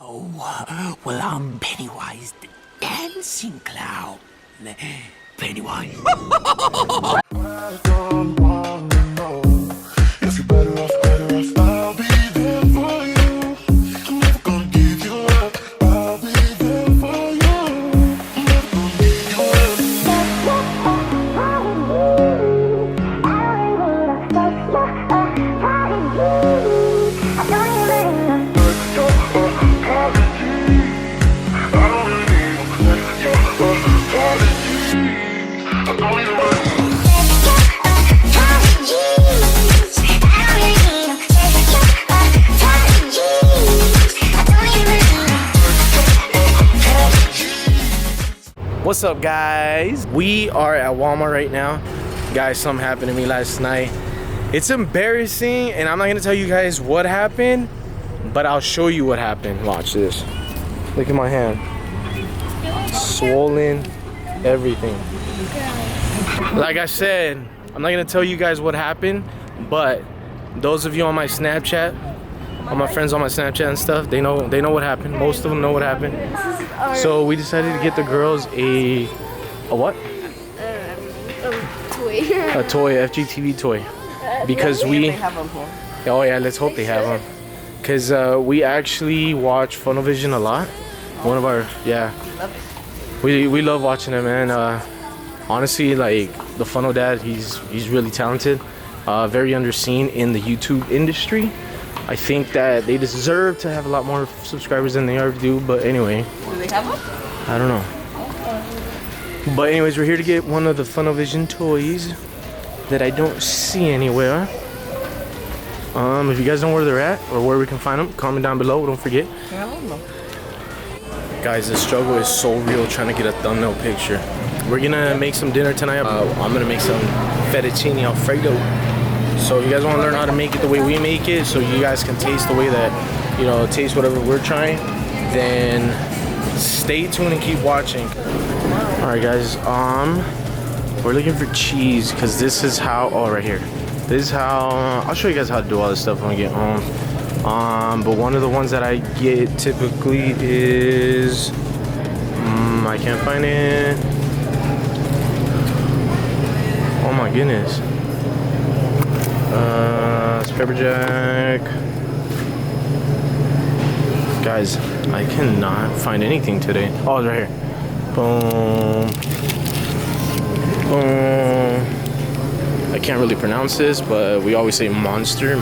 Oh, well, I'm Pennywise the dancing clown. Pennywise. I don't wanna know if you're better off, I'll be there for you. I'm never gonna give you up. I'll be there for you. I'm never gonna give you What's up, guys? We are at Walmart right now. Guys, something happened to me last night. It's embarrassing, and I'm not gonna tell you guys what happened, but I'll show you what happened. Watch this. Look at my hand. Swollen, everything. Like I said, I'm not gonna tell you guys what happened, but those of you on my Snapchat, all my friends on my Snapchat and stuff, they know what happened. Most of them know what happened. So we decided to get the girls a what? A toy, FGTV toy, because we. Have them here. Oh yeah, let's hope they have them. Cause we actually watch Funnelvision a lot. One of our we love watching them, man. Honestly, like the Funnel Dad, he's really talented. Very underseen in the YouTube industry. I think that they deserve to have a lot more subscribers than they already do, but anyway. Do they have them? I don't know. But anyways, we're here to get one of the Funnelvision toys that I don't see anywhere. If you guys know where they're at or where we can find them, comment down below. Don't forget. I don't know. Guys, the struggle is so real trying to get a thumbnail picture. We're gonna make some dinner tonight. I'm gonna make some fettuccine Alfredo. So if you guys want to learn how to make it the way we make it, so you guys can taste the way that, you know, taste whatever we're trying, then stay tuned and keep watching. All right, guys. We're looking for cheese because this is how. Oh, right here. This is how. I'll show you guys how to do all this stuff when we get home. But one of the ones that I get typically is. I can't find it. Oh my goodness. It's pepper jack. Guys, I cannot find anything today. Oh, it's right here. Boom. Boom. I can't really pronounce this, but we always say monster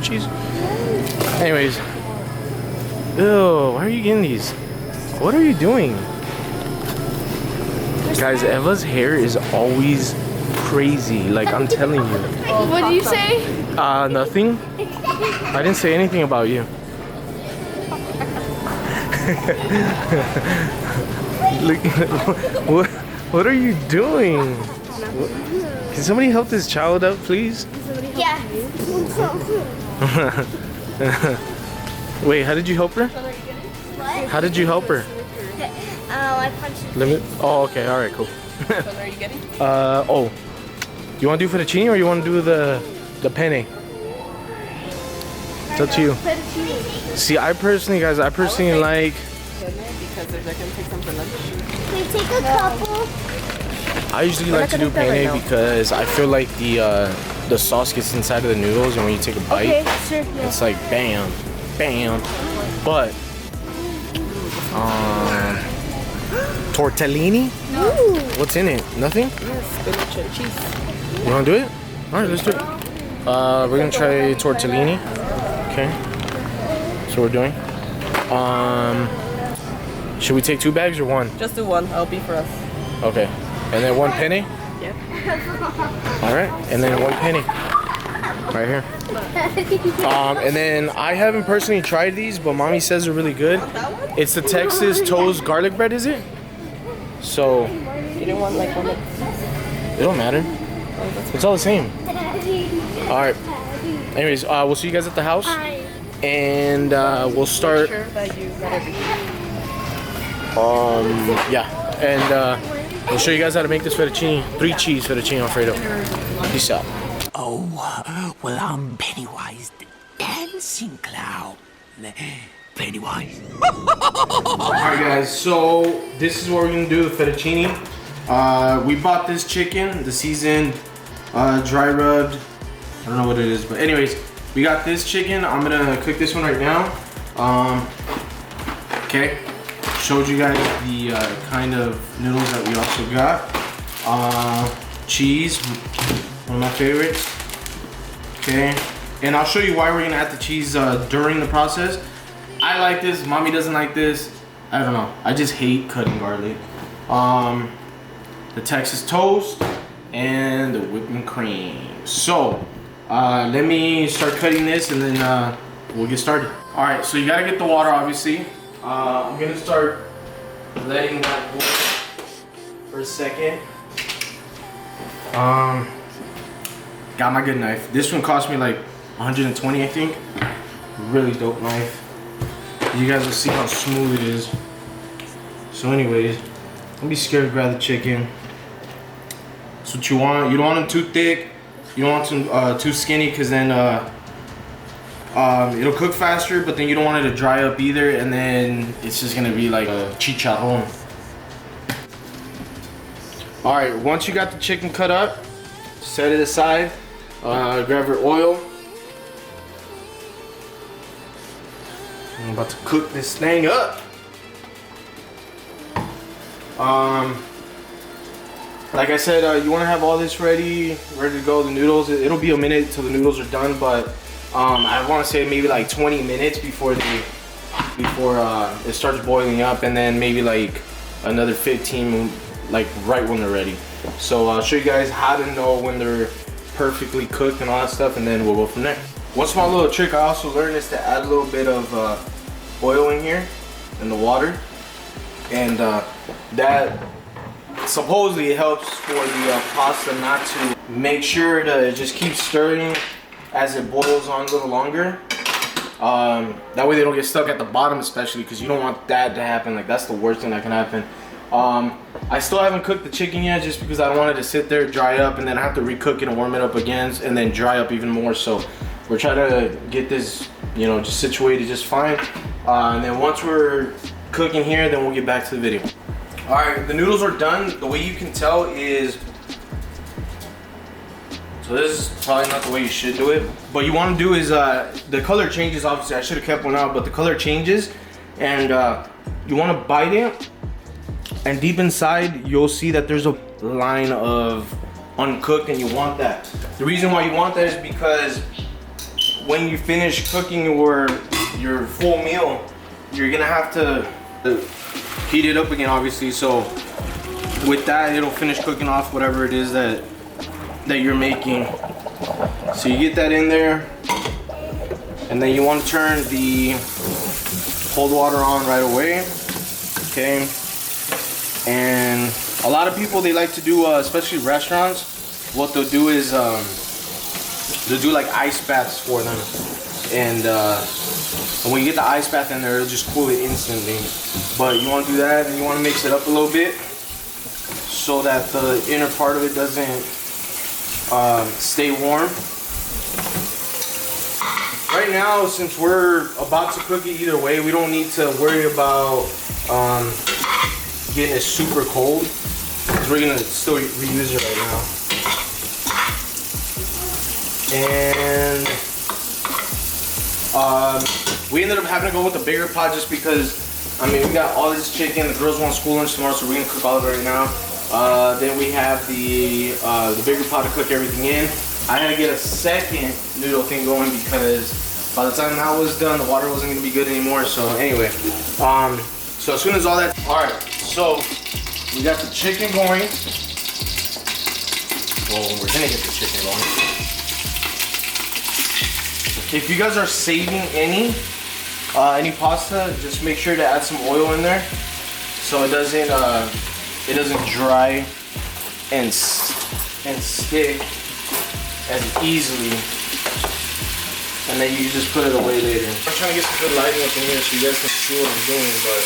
cheese. Anyways. Ew, why are you getting these? What are you doing? Guys, Eva's hair is always crazy, like I'm telling you. What did you say? Nothing. I didn't say anything about you. Look, what are you doing? Can somebody help this child out, please? Yeah. Wait, how did you help her? What? How did you help her? I punched Let me. Oh, okay. All right, cool. What are you getting? Oh. You want to do fettuccine or you want to do the penne? It's up to you. See, I personally like. Because they're going to take some for lunch. Can we take a couple? I usually like to do penne because I feel like the sauce gets inside of the noodles, and when you take a bite, Okay, sure. it's like bam, bam. But tortellini? Ooh. What's in it? Nothing? Yes, spinach and cheese. You want to do it? All right, let's do it. We're gonna try tortellini. Okay. So we're doing. Should we take 2 bags or 1? Just do 1. I'll be for us. Okay. And then 1 penny? Yep. All right. And then 1 penny. Right here. And then I haven't personally tried these, but mommy says they're really good. It's the Texas toast garlic bread, is it? So. You don't want like one of... It don't matter. It's all the same. All right. Anyways, we'll see you guys at the house, and we'll start. Sure that you got everything. Yeah, and we'll show you guys how to make this fettuccine, 3 cheese fettuccine Alfredo. Peace out. Oh, well, I'm Pennywise the dancing clown. Pennywise. Alright guys, so this is what we're gonna do, the fettuccine. We bought this chicken, the seasoned, dry rubbed, I don't know what it is, but anyways, we got this chicken. I'm gonna cook this one right now. Okay, showed you guys the kind of noodles that we also got. Cheese, one of my favorites. Okay, and I'll show you why we're gonna add the cheese during the process. I like this, mommy doesn't like this. I don't know, I just hate cutting garlic. The Texas toast and the whipping cream. So let me start cutting this and then we'll get started. All right, so you gotta get the water, obviously. I'm gonna start letting that boil for a second. Got my good knife. This one cost me like 120, I think. Really dope knife. You guys will see how smooth it is. So anyways, don't be scared to grab the chicken. That's what you want. You don't want them too thick. You don't want them too skinny, because then it'll cook faster, but then you don't want it to dry up either, and then it's just gonna be like a chicharron. All right, once you got the chicken cut up, set it aside. Grab your oil. I'm about to cook this thing up. Like I said, you want to have all this ready to go. The noodles, it'll be a minute till the noodles are done, but I want to say maybe like 20 minutes before it starts boiling up, and then maybe like another 15, like right when they're ready. So I'll show you guys how to know when they're perfectly cooked and all that stuff, and then we'll go from there. One small little trick I also learned is to add a little bit of oil in here in the water, and that supposedly it helps for the pasta not to, make sure to just keep stirring as it boils on a little longer. That way they don't get stuck at the bottom, especially because you don't want that to happen. Like, that's the worst thing that can happen. I still haven't cooked the chicken yet, just because I don't want it to sit there, dry up, and then I have to recook it and warm it up again, and then dry up even more. So we're trying to get this, you know, just situated just fine. And then once we're cooking here, then we'll get back to the video. All right, the noodles are done. The way you can tell is, so this is probably not the way you should do it, but you want to do is the color changes. Obviously I should have kept one out, but the color changes, and you want to bite it, and deep inside you'll see that there's a line of uncooked, and you want that. The reason why you want that is because when you finish cooking your full meal, you're gonna have to heat it up again, obviously. So with that, it'll finish cooking off whatever it is that you're making. So you get that in there, and then you want to turn the cold water on right away. Okay, and a lot of people, they like to do, especially restaurants, what they'll do is they'll do like ice baths for them, and when you get the ice bath in there, it'll just cool it instantly. But you want to do that, and you want to mix it up a little bit so that the inner part of it doesn't stay warm. Right now, since we're about to cook it either way, we don't need to worry about getting it super cold, because we're gonna still reuse it right now. And we ended up having to go with a bigger pot, just because, I mean, we got all this chicken. The girls want school lunch tomorrow, so we're gonna cook all of it right now. Then we have the bigger pot to cook everything in. I had to get a second noodle thing going, because by the time that was done, the water wasn't gonna be good anymore. So anyway, so as soon as all that, all right, so we got the chicken going. Well, we're gonna get the chicken going. If you guys are saving any pasta, just make sure to add some oil in there, so it doesn't dry and stick as easily, and then you just put it away later. I'm trying to get some good lighting up in here so you guys can see what I'm doing, but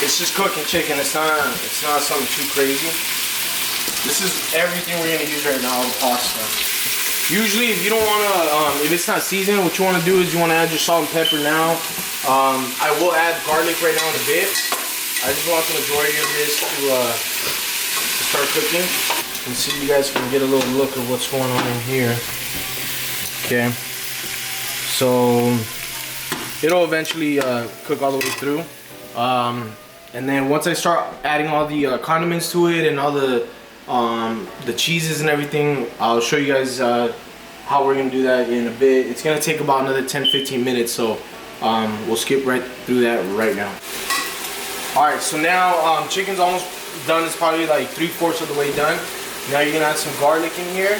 it's just cooking chicken. It's not something too crazy. This is everything we're gonna use right now, the pasta. Usually, if you don't want to, if it's not seasoned, what you want to do is you want to add your salt and pepper now. I will add garlic right now in a bit. I just want the majority of this to start cooking. And see, you guys can get a little look of what's going on in here. Okay. So it'll eventually cook all the way through. And then once I start adding all the condiments to it and all the cheeses and everything, I'll show you guys how we're gonna do that in a bit. It's gonna take about another 10-15 minutes, so we'll skip right through that right now. All right, so now chicken's almost done. It's probably like 3/4 of the way done. Now you're gonna add some garlic in here.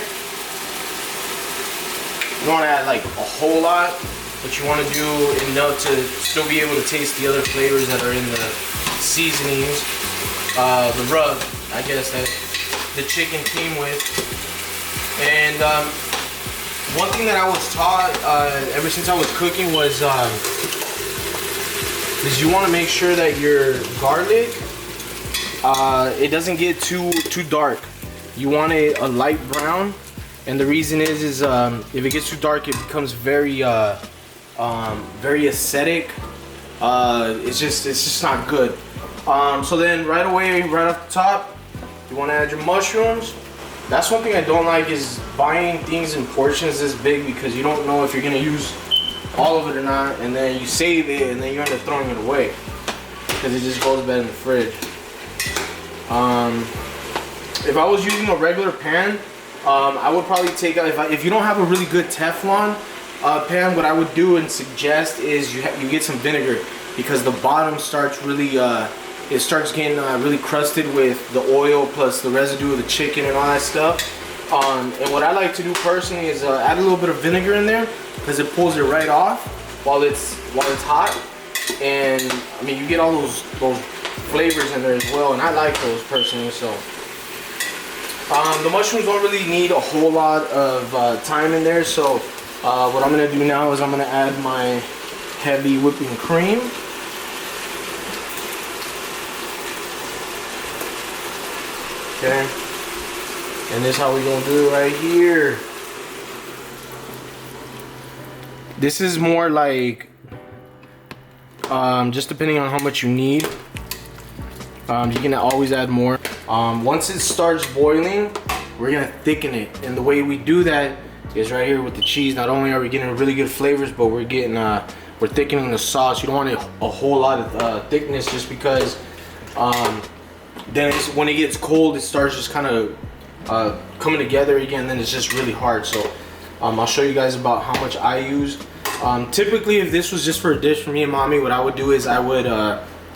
You don't want to add like a whole lot, but you want to do enough to still be able to taste the other flavors that are in the seasonings, the rub, I guess, that the chicken came with. And one thing that I was taught ever since I was cooking was you want to make sure that your garlic it doesn't get too dark. You want it a light brown, and the reason is if it gets too dark, it becomes very acidic. It's just not good. So then right away, right off the top, you want to add your mushrooms. That's one thing I don't like, is buying things in portions this big, because you don't know if you're gonna use all of it or not, and then you save it and then you end up throwing it away because it just goes bad in the fridge. If I was using a regular pan, I would probably take out, if you don't have a really good Teflon pan, what I would do and suggest is you get some vinegar, because the bottom starts really it starts getting really crusted with the oil plus the residue of the chicken and all that stuff. And what I like to do personally is add a little bit of vinegar in there, because it pulls it right off while it's hot. And I mean, you get all those flavors in there as well, and I like those personally. So the mushrooms don't really need a whole lot of time in there. So what I'm gonna do now is I'm gonna add my heavy whipping cream. Okay, and this is how we gonna do it right here. This is more like just depending on how much you need. You can always add more. Once it starts boiling, we're gonna thicken it, and the way we do that is right here with the cheese. Not only are we getting really good flavors, but we're getting we're thickening the sauce. You don't want a whole lot of thickness, just because then when it gets cold, it starts just kind of coming together again. Then it's just really hard. So I'll show you guys about how much I use. Typically, if this was just for a dish for me and mommy, what I would do is I would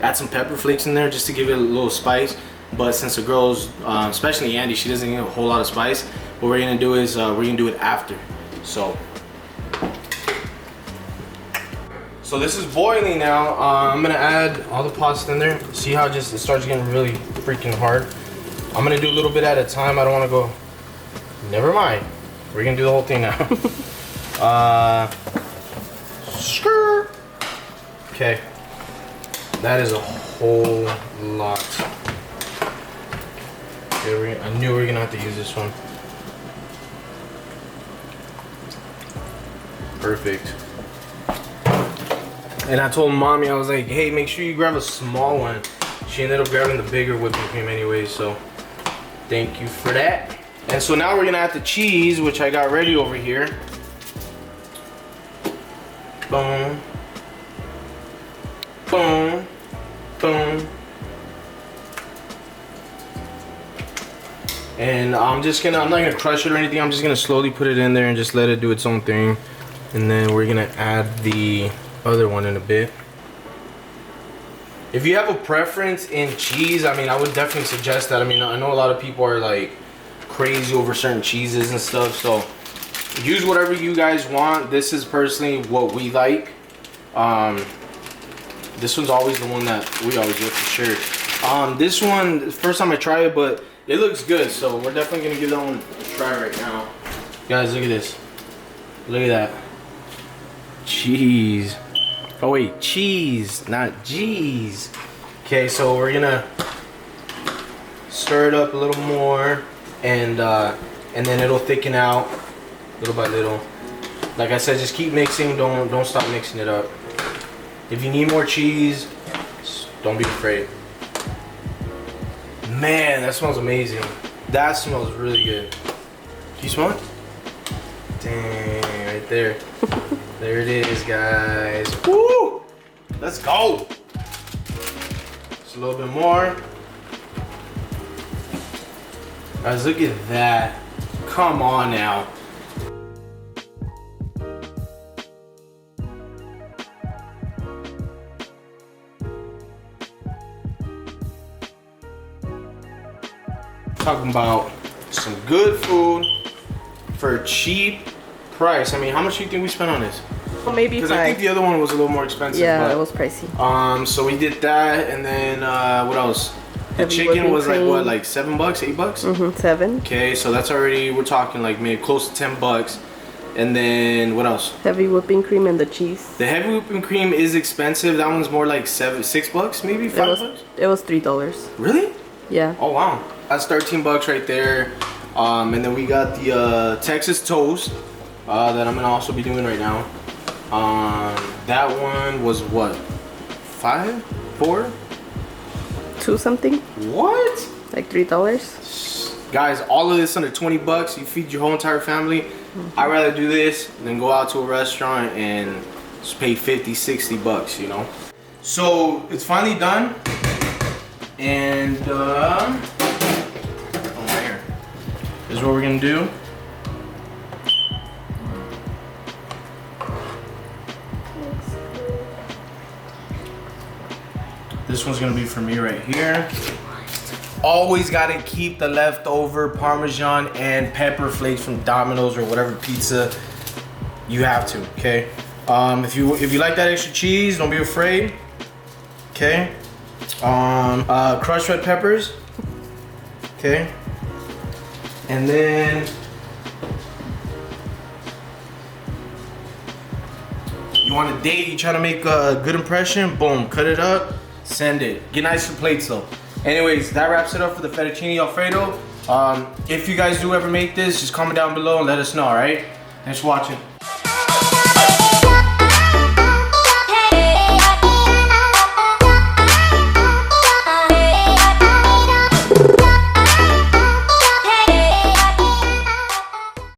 add some pepper flakes in there just to give it a little spice. But since the girls, especially Andy, she doesn't get a whole lot of spice, what we're gonna do is we're gonna do it after. So this is boiling now. I'm gonna add all the pasta in there. See how it starts getting really freaking hard? I'm gonna do a little bit at a time. I don't wanna go, never mind. We're gonna do the whole thing now. Skrr. Okay, that is a whole lot. Okay, I knew we were gonna have to use this one. Perfect. And I told mommy, I was like, hey, make sure you grab a small one. She ended up grabbing the bigger whipping cream anyway, so thank you for that. And so now we're gonna add the cheese, which I got ready over here. Boom. Boom. Boom. And I'm not gonna crush it or anything. I'm just gonna slowly put it in there and just let it do its own thing. And then we're gonna add the other one in a bit. If you have a preference in cheese, I mean, I would definitely suggest that. I mean, I know a lot of people are like crazy over certain cheeses and stuff, so use whatever you guys want. This is personally what we like. This one's always the one that we always get for sure. This one, first time I try it, but it looks good, so we're definitely gonna give that one a try right now. Guys, look at this. Look at that. Cheese. Oh wait, cheese, not G's. Okay, so we're gonna stir it up a little more, and then it'll thicken out. little by little. Like I said, just keep mixing. Don't stop mixing it up. If you need more cheese, don't be afraid. Man, that smells amazing. That smells really good. Can you smell it? Dang, right there. There it is, guys. Woo! Let's go. Just a little bit more. Guys, look at that. Come on now. Talking about some good food for a cheap price. I mean, how much do you think we spent on this? Well, maybe Because I think the other one was a little more expensive. Yeah, but, it was pricey. So we did that, and then what else? The Heavy chicken whipping was like cream. what, like $7, $8? 7. Okay, so that's already, we're talking like maybe close to $10. And then what else? Heavy whipping cream and the cheese. The heavy whipping cream is expensive. That one's more like $6, maybe $5. It was $3. Really? Yeah. Oh wow, that's $13 right there. And then we got the Texas toast that I'm gonna also be doing right now. That one was what? 5? 4? 2 something? What? Like $3. Guys, all of this under 20 bucks. You feed your whole entire family. I'd rather do this than go out to a restaurant and just pay 50, 60 bucks, you know? So it's finally done. And oh, right here. This is what we're gonna do. This one's gonna be for me right here. Always gotta keep the leftover Parmesan and pepper flakes from Domino's or whatever pizza you have to, okay? If you like that extra cheese, don't be afraid, okay? Crushed red peppers, okay? And then you want a date, you trying to make a good impression, boom, cut it up, send it. Get nice plates though. Anyways, that wraps it up for the fettuccine alfredo. If you guys do ever make this, just comment down below and let us know, alright? Thanks for watching.